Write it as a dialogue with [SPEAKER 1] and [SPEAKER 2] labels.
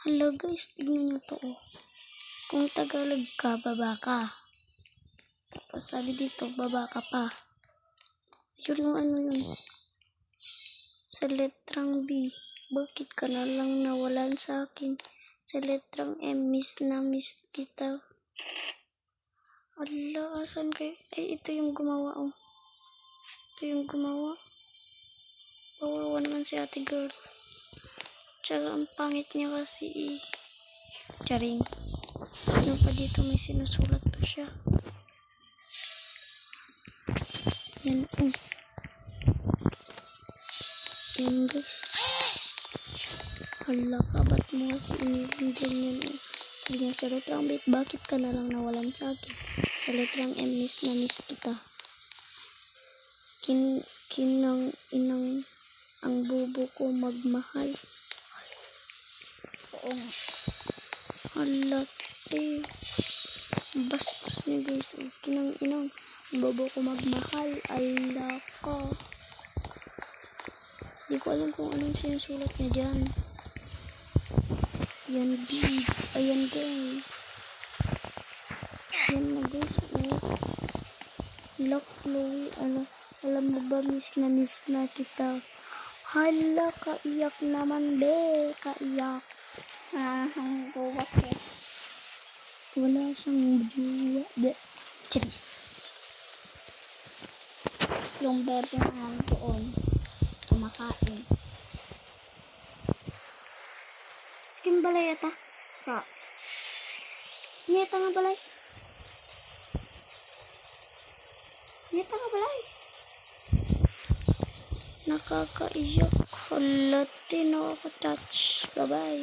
[SPEAKER 1] Hala guys, tignan nyo to oh. Kung Tagalog ka, baba ka. Tapos sabi dito, baba ka pa. Yun yung ano yun. Sa letrang B, bakit ka na lang nawalan sa akin? Sa letrang M, miss na miss kita. Ala, asan kayo? Ay, ito yung gumawa oh. Ito yung gumawa. Kawawa naman si ate girl. Tsaka ang pangit niya kasi charing. Ano pa dito, may sinusulat pa siya. Yan yan guys. Hala ka, ba't mo kasi inibigyan yan oh. Sabi niya sa letrang B, bakit ka na lang nawalan sa akin? Sa letrang M, miss na miss kita. Kinang inang ang bubo ko magmahal. Hala te. Bastos niya guys. Kinang inang ang bubo ko magmahal. Ala ka. Di ko alam kung anong sinusulat niya dyan. Yan B. Ayan guys. Yan na guys. Lock Chloe. Alam mo ba miss na kita. Hala, kaiyak naman be. Kaiyak. Buwak eh. Wala siyang buwa. Charis. Yung bebe na doon. Kumakain. Skin balay ata. Sa. Nyeta nga balay. Nyeta nga balay. Nakakaiyak. Hala, tinakatouch. Bye-bye.